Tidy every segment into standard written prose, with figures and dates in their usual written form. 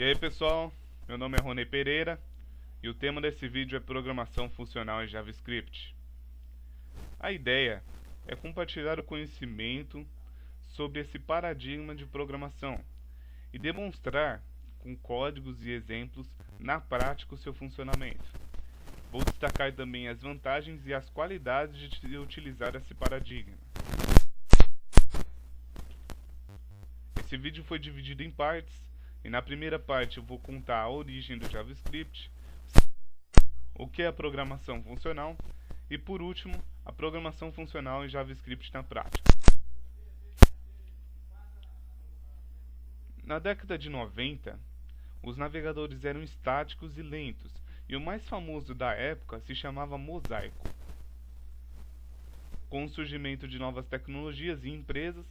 E aí pessoal, meu nome é Rony Pereira e o tema desse vídeo é programação funcional em JavaScript. A ideia é compartilhar o conhecimento sobre esse paradigma de programação e demonstrar com códigos e exemplos na prática o seu funcionamento. Vou destacar também as vantagens e as qualidades de utilizar esse paradigma. Esse vídeo foi dividido em partes. E na primeira parte eu vou contar a origem do JavaScript, o que é a programação funcional e, por último, a programação funcional em JavaScript na prática. Na década de 90, os navegadores eram estáticos e lentos, e o mais famoso da época se chamava Mosaico. Com o surgimento de novas tecnologias e empresas,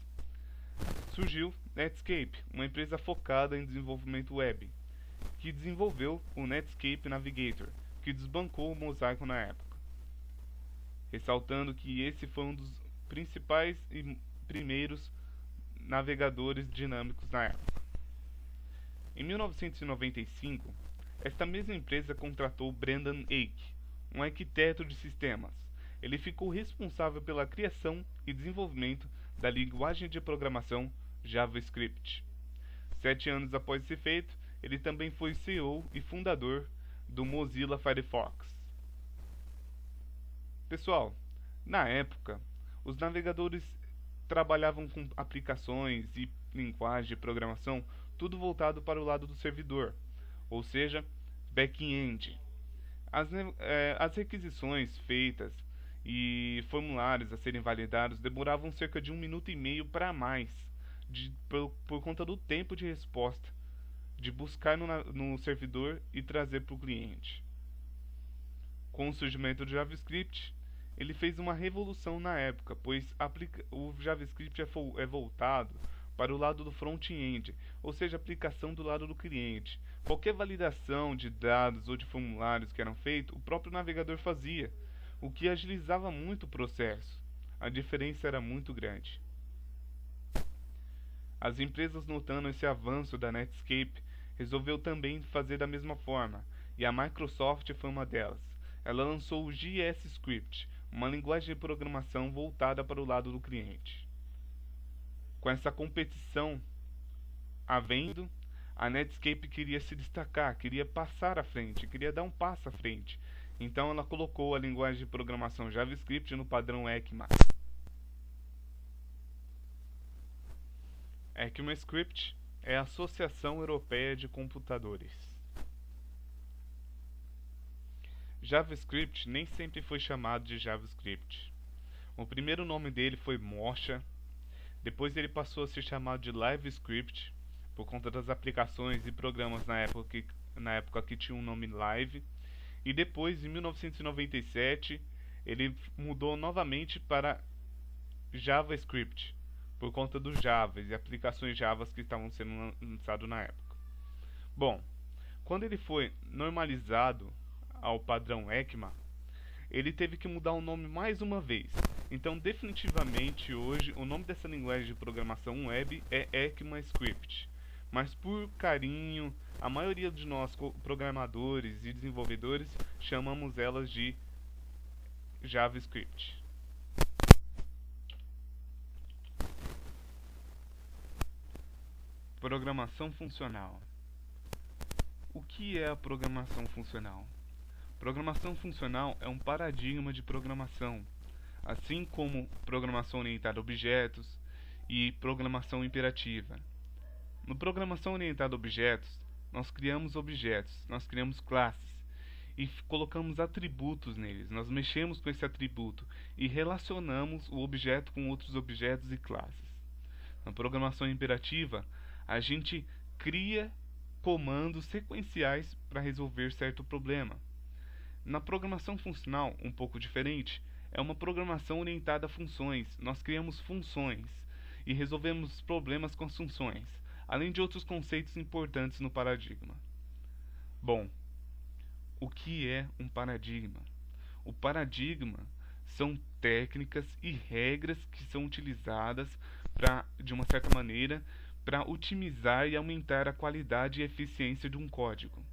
surgiu Netscape, uma empresa focada em desenvolvimento web, que desenvolveu o Netscape Navigator, que desbancou o Mosaico na época, ressaltando que esse foi um dos principais e primeiros navegadores dinâmicos na época. Em 1995, esta mesma empresa contratou Brendan Eich, um arquiteto de sistemas. Ele ficou responsável pela criação e desenvolvimento da linguagem de programação JavaScript. 7 anos após esse feito, ele também foi CEO e fundador do Mozilla Firefox. Pessoal, na época, os navegadores trabalhavam com aplicações e linguagem de programação, tudo voltado para o lado do servidor, ou seja, back-end. As requisições feitas e formulários a serem validados demoravam cerca de 1 minuto e meio para mais, por conta do tempo de resposta, de buscar no servidor e trazer para o cliente. Com o surgimento do JavaScript, ele fez uma revolução na época, pois o JavaScript é voltado para o lado do front-end, ou seja, aplicação do lado do cliente. Qualquer validação de dados ou de formulários que eram feitos, o próprio navegador fazia, o que agilizava muito o processo. A diferença era muito grande. As empresas, notando esse avanço da Netscape, resolveu também fazer da mesma forma, e a Microsoft foi uma delas. Ela lançou o JSScript, uma linguagem de programação voltada para o lado do cliente. Com essa competição havendo, a Netscape queria se destacar, queria passar à frente, queria dar um passo à frente. Então ela colocou a linguagem de programação JavaScript no padrão ECMA. ECMAScript é a Associação Europeia de Computadores. JavaScript nem sempre foi chamado de JavaScript. O primeiro nome dele foi Mocha, depois ele passou a ser chamado de LiveScript, por conta das aplicações e programas na época que tinha um nome Live, e depois, em 1997, ele mudou novamente para JavaScript, por conta dos Javas e aplicações Javas que estavam sendo lançadas na época. Bom, quando ele foi normalizado ao padrão ECMA, ele teve que mudar o nome mais uma vez. Então, definitivamente, hoje, o nome dessa linguagem de programação web é ECMAScript. Mas, por carinho, a maioria de nós, programadores e desenvolvedores, chamamos elas de JavaScript. Programação funcional. O que é a programação funcional? Programação funcional é um paradigma de programação, assim como programação orientada a objetos e programação imperativa. No programação orientada a objetos, nós criamos classes e colocamos atributos neles. Nós mexemos com esse atributo e relacionamos o objeto com outros objetos e classes. Na programação imperativa, a gente cria comandos sequenciais para resolver certo problema. Na programação funcional, um pouco diferente, é uma programação orientada a funções. Nós criamos funções e resolvemos problemas com as funções, além de outros conceitos importantes no paradigma. Bom, o que é um paradigma? O paradigma são técnicas e regras que são utilizadas de uma certa maneira para otimizar e aumentar a qualidade e eficiência de um código.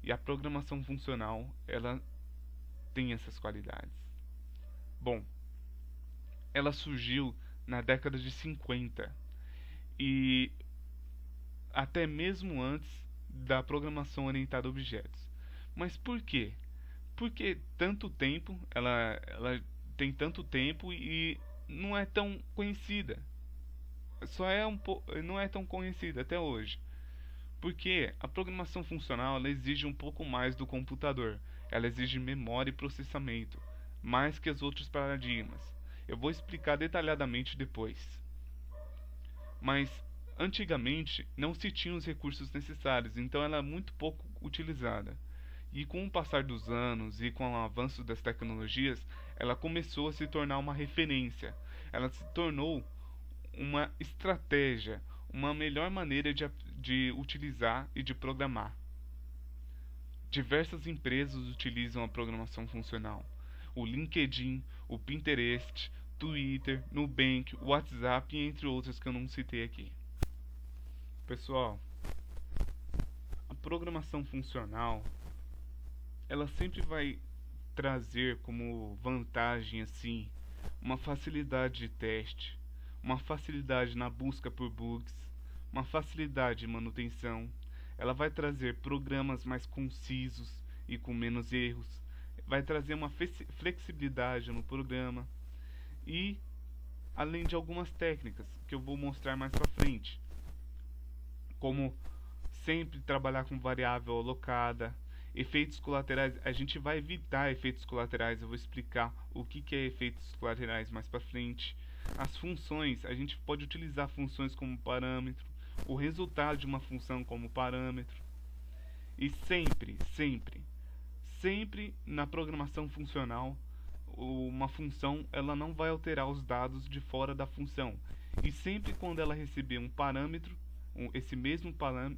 E a programação funcional, ela tem essas qualidades. Bom, ela surgiu na década de 50 e até mesmo antes da programação orientada a objetos. Mas por quê? Porque tanto tempo, ela tem tanto tempo e não é tão conhecida. Não é tão conhecida até hoje. Porque a programação funcional ela exige um pouco mais do computador. Ela exige memória e processamento, mais que os outros paradigmas. Eu vou explicar detalhadamente depois. Mas antigamente não se tinham os recursos necessários, então ela é muito pouco utilizada. E com o passar dos anos e com o avanço das tecnologias, ela começou a se tornar uma referência. Ela se tornou uma estratégia, uma melhor maneira de utilizar e de programar. Diversas empresas utilizam a programação funcional. O LinkedIn, o Pinterest, Twitter, Nubank, WhatsApp, entre outras que eu não citei aqui. Pessoal, a programação funcional, ela sempre vai trazer como vantagem assim, uma facilidade de teste, uma facilidade na busca por bugs, uma facilidade de manutenção. Ela vai trazer programas mais concisos e com menos erros, vai trazer uma flexibilidade no programa e além de algumas técnicas que eu vou mostrar mais para frente, como sempre trabalhar com variável alocada, efeitos colaterais. A gente vai evitar efeitos colaterais, eu vou explicar o que é efeitos colaterais mais para frente. As funções, a gente pode utilizar funções como parâmetro, o resultado de uma função como parâmetro. E sempre na programação funcional, uma função ela não vai alterar os dados de fora da função. E sempre quando ela receber um parâmetro, esse mesmo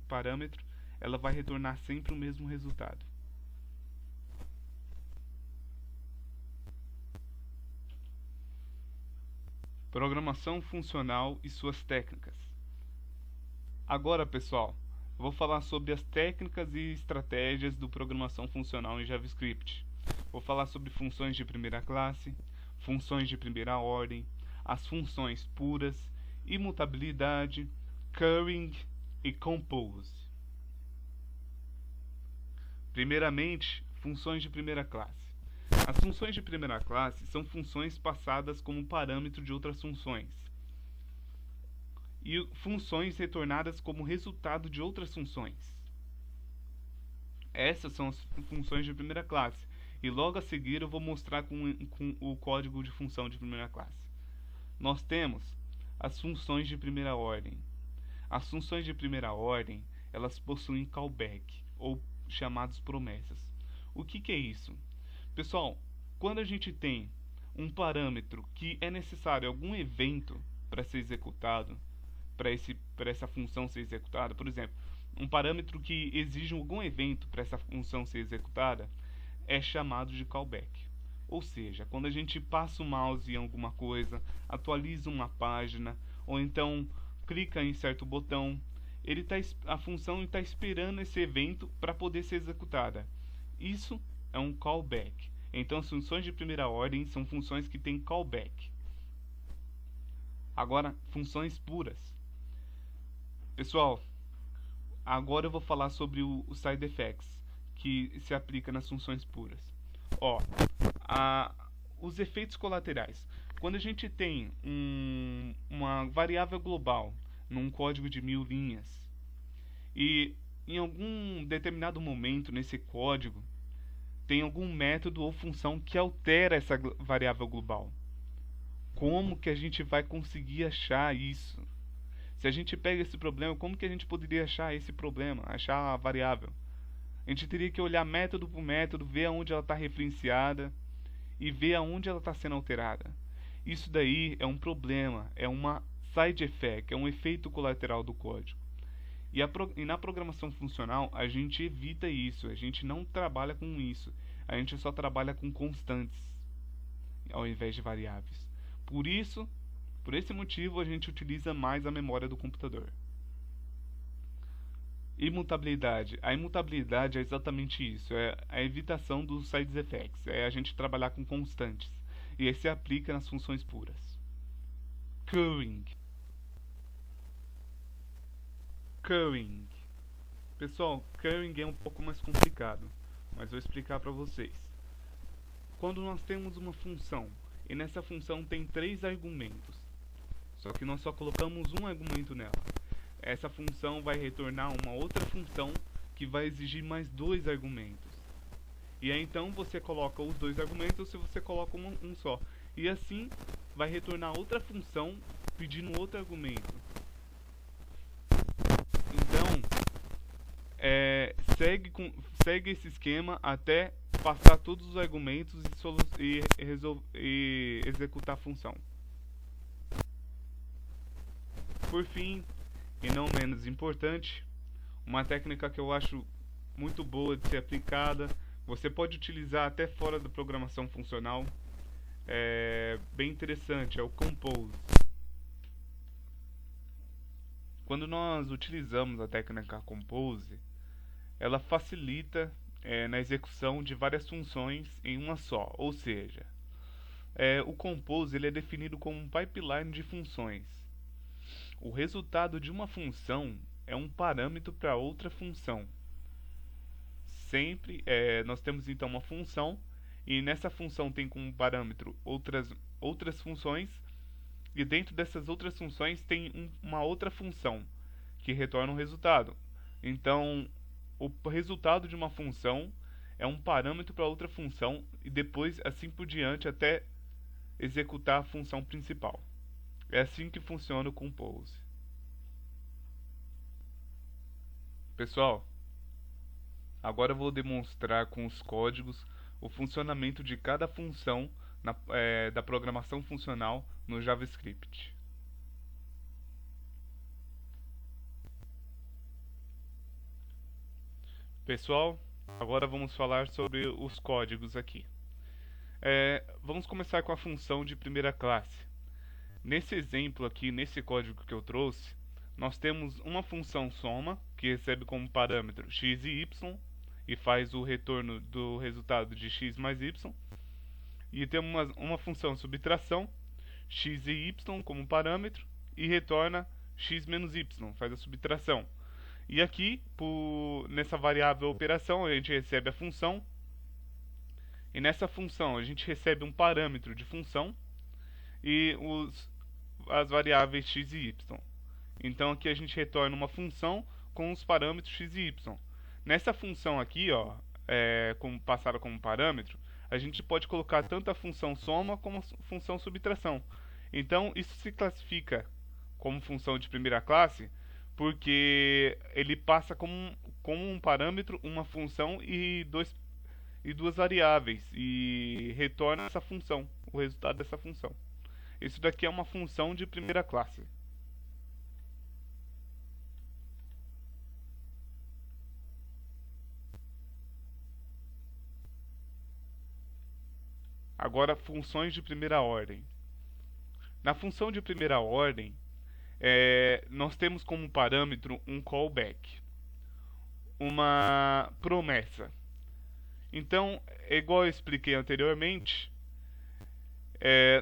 parâmetro, ela vai retornar sempre o mesmo resultado. Programação funcional e suas técnicas. Agora, pessoal, vou falar sobre as técnicas e estratégias do programação funcional em JavaScript. Vou falar sobre funções de primeira classe, funções de primeira ordem, as funções puras, imutabilidade, currying e compose. Primeiramente, funções de primeira classe. As funções de primeira classe são funções passadas como parâmetro de outras funções e funções retornadas como resultado de outras funções. Essas são as funções de primeira classe e logo a seguir eu vou mostrar com o código de função de primeira classe. Nós temos as funções de primeira ordem. As funções de primeira ordem, elas possuem callback ou chamados promessas. O que é isso? Pessoal, quando a gente tem um parâmetro que é necessário algum evento para ser executado, para essa função ser executada, por exemplo, um parâmetro que exige algum evento para essa função ser executada, é chamado de callback. Ou seja, quando a gente passa o mouse em alguma coisa, atualiza uma página, ou então clica em certo botão, a função está esperando esse evento para poder ser executada. Isso é um callback. Então as funções de primeira ordem são funções que têm callback. Agora, funções puras. Pessoal, agora eu vou falar sobre o side effects que se aplica nas funções puras. Os efeitos colaterais. Quando a gente tem uma variável global num código de 1000 linhas e em algum determinado momento nesse código tem algum método ou função que altera essa variável global, como que a gente vai conseguir achar isso? Se a gente pega esse problema, como que a gente poderia achar esse problema, achar a variável? A gente teria que olhar método por método, ver aonde ela está referenciada e ver aonde ela está sendo alterada. Isso daí é um problema, é uma side effect, é um efeito colateral do código. E na programação funcional a gente evita isso, a gente não trabalha com isso, a gente só trabalha com constantes ao invés de variáveis. Por esse motivo a gente utiliza mais a memória do computador. Imutabilidade. A imutabilidade é exatamente isso, é a evitação dos side effects, é a gente trabalhar com constantes. E esse se aplica nas funções puras. Currying. Currying. Pessoal, currying é um pouco mais complicado, mas vou explicar para vocês. Quando nós temos uma função, e nessa função tem 3 argumentos, só que nós só colocamos um argumento nela. Essa função vai retornar uma outra função que vai exigir mais 2 argumentos. E aí então você coloca os 2 argumentos ou você coloca um só. E assim vai retornar outra função pedindo outro argumento. Então, segue esse esquema até passar todos os argumentos e executar a função. Por fim, e não menos importante, uma técnica que eu acho muito boa de ser aplicada, você pode utilizar até fora da programação funcional, é bem interessante, é o compose. Quando nós utilizamos a técnica compose, ela facilita na execução de várias funções em uma só, ou seja, o compose ele é definido como um pipeline de funções. O resultado de uma função é um parâmetro para outra função. Sempre nós temos então uma função e nessa função tem como parâmetro outras funções e dentro dessas outras funções tem uma outra função que retorna um resultado. Então o resultado de uma função é um parâmetro para outra função e depois assim por diante até executar a função principal. É assim que funciona o compose. Pessoal, agora eu vou demonstrar com os códigos o funcionamento de cada função da programação funcional no JavaScript. Pessoal, agora vamos falar sobre os códigos aqui. Vamos começar com a função de primeira classe. Nesse exemplo aqui, nesse código que eu trouxe, nós temos uma função soma, que recebe como parâmetro x e y, e faz o retorno do resultado de x mais y. E temos uma função subtração, x e y como parâmetro, e retorna x menos y, faz a subtração. E aqui, nessa variável operação, a gente recebe a função, e nessa função a gente recebe um parâmetro de função, e as variáveis x e y. Então aqui a gente retorna uma função com os parâmetros x e y. Nessa função aqui, passada como parâmetro, a gente pode colocar tanto a função soma como a função subtração. Então isso se classifica como função de primeira classe porque ele passa como um parâmetro uma função e duas variáveis e retorna essa função, o resultado dessa função. Isso daqui é uma função de primeira classe. Agora, funções de primeira ordem. Na função de primeira ordem, nós temos como parâmetro um callback, uma promessa. Então, igual eu expliquei anteriormente,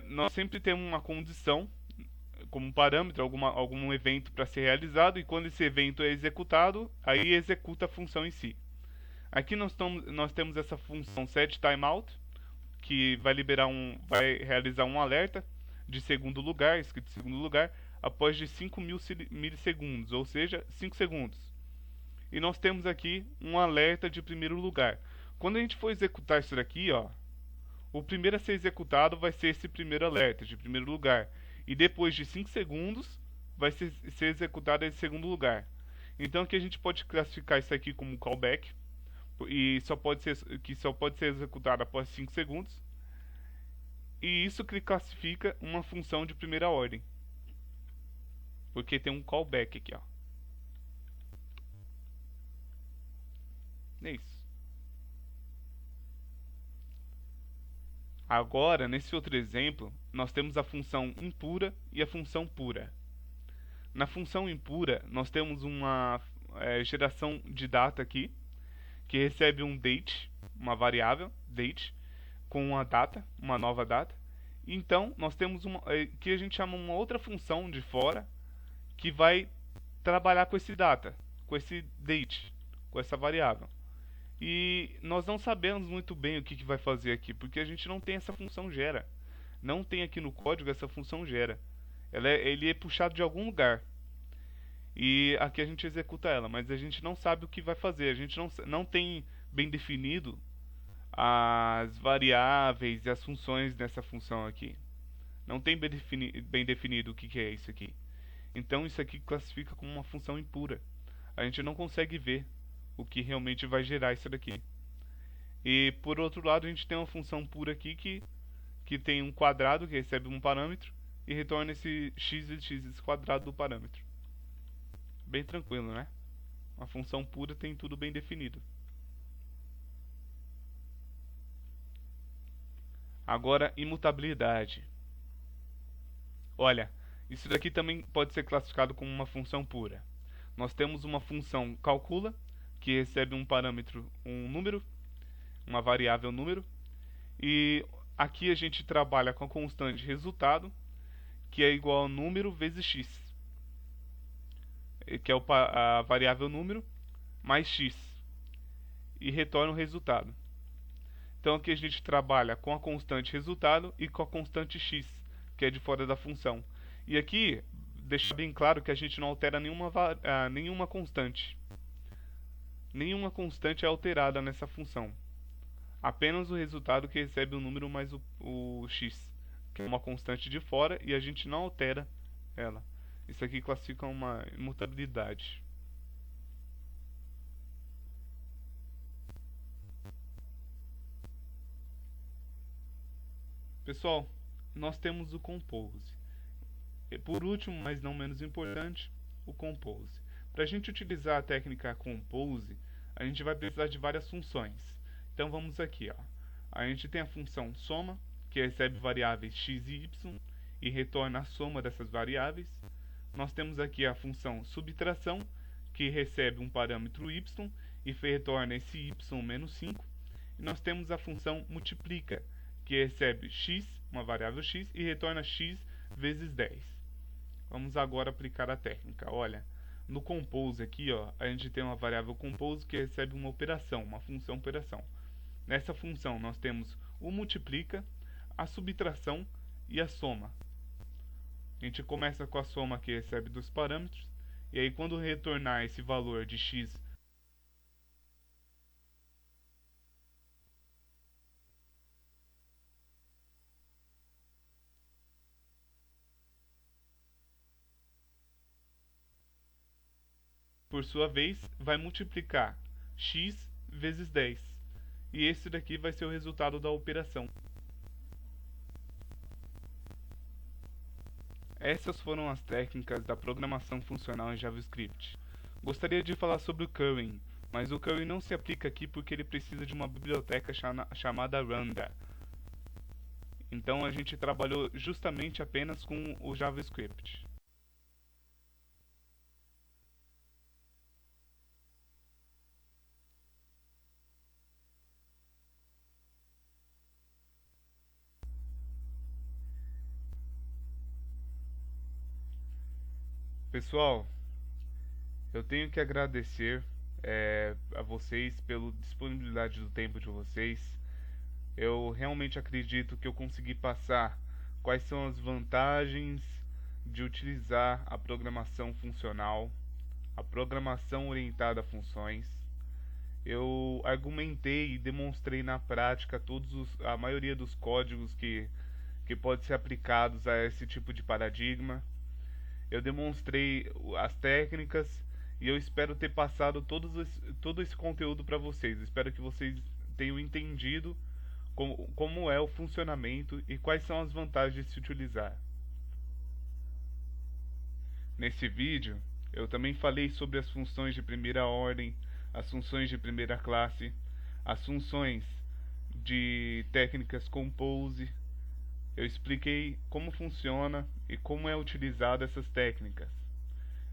nós sempre temos uma condição como parâmetro, algum evento para ser realizado, e quando esse evento é executado, aí executa a função em si. Aqui nós temos essa função setTimeout, que vai realizar um alerta de segundo lugar, escrito segundo lugar, após de 5.000 milissegundos, ou seja, 5 segundos. E nós temos aqui um alerta de primeiro lugar. Quando a gente for executar isso daqui, o primeiro a ser executado vai ser esse primeiro alerta de primeiro lugar. E depois de 5 segundos vai ser executado esse segundo lugar. Então aqui a gente pode classificar isso aqui como callback, e só pode ser executado após 5 segundos. E isso que classifica uma função de primeira ordem, porque tem um callback aqui, É isso. Agora, nesse outro exemplo, nós temos a função impura e a função pura. Na função impura, nós temos geração de data aqui, que recebe um date, uma variável date, com uma data, uma nova data. Então, nós temos que a gente chama uma outra função de fora, que vai trabalhar com esse data, com esse date, com essa variável. E nós não sabemos muito bem o que vai fazer aqui, porque a gente não tem essa função gera. Não tem aqui no código essa função gera. Ele é puxado de algum lugar. E aqui a gente executa ela, mas a gente não sabe o que vai fazer. A gente não tem bem definido as variáveis e as funções dessa função aqui. Não tem bem definido o que é isso aqui. Então isso aqui classifica como uma função impura. A gente não consegue ver o que realmente vai gerar isso daqui. E por outro lado a gente tem uma função pura aqui que tem um quadrado que recebe um parâmetro e retorna esse x vezes x, esse quadrado do parâmetro. Bem tranquilo, né? Uma função pura tem tudo bem definido. Agora, imutabilidade. Olha, isso daqui também pode ser classificado como uma função pura. Nós temos uma função calcula, que recebe um parâmetro, um número, uma variável número, e aqui a gente trabalha com a constante resultado, que é igual a número vezes x, que é a variável número mais x, e retorna o resultado. Então aqui a gente trabalha com a constante resultado e com a constante x, que é de fora da função. E aqui, deixa bem claro que a gente não altera nenhuma constante. Nenhuma constante é alterada nessa função. Apenas o resultado que recebe o número mais o x, que é uma constante de fora, e a gente não altera ela. Isso aqui classifica uma imutabilidade. Pessoal, nós temos o compose. E por último, mas não menos importante, o compose. Para a gente utilizar a técnica compose, a gente vai precisar de várias funções. Então vamos aqui, ó. A gente tem a função soma, que recebe variáveis x e y e retorna a soma dessas variáveis. Nós temos aqui a função subtração, que recebe um parâmetro y e retorna esse y menos 5. E nós temos a função multiplica, que recebe x, uma variável x, e retorna x vezes 10. Vamos agora aplicar a técnica. Olha, no compose aqui, ó, a gente tem uma variável compose que recebe uma operação, uma função operação. Nessa função nós temos o multiplica, a subtração e a soma. A gente começa com a soma que recebe dos parâmetros, e aí quando retornar esse valor de x por sua vez, vai multiplicar x vezes 10. E esse daqui vai ser o resultado da operação. Essas foram as técnicas da programação funcional em JavaScript. Gostaria de falar sobre o currying, mas o currying não se aplica aqui porque ele precisa de uma biblioteca chamada Randa. Então a gente trabalhou justamente apenas com o JavaScript. Pessoal, eu tenho que agradecer a vocês pela disponibilidade do tempo de vocês. Eu realmente acredito que eu consegui passar quais são as vantagens de utilizar a programação funcional, a programação orientada a funções. Eu argumentei e demonstrei na prática a maioria dos códigos que podem ser aplicados a esse tipo de paradigma. Eu demonstrei as técnicas e eu espero ter passado todo esse conteúdo para vocês. Espero que vocês tenham entendido como é o funcionamento e quais são as vantagens de se utilizar. Nesse vídeo, eu também falei sobre as funções de primeira ordem, as funções de primeira classe, as funções de técnicas compose. Eu expliquei como funciona e como é utilizada essas técnicas.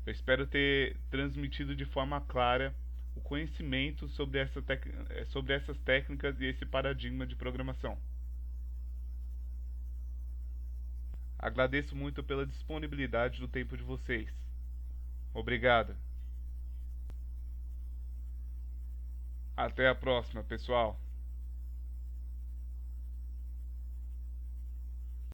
Eu espero ter transmitido de forma clara o conhecimento sobre essas técnicas e esse paradigma de programação. Agradeço muito pela disponibilidade do tempo de vocês. Obrigado. Até a próxima, pessoal.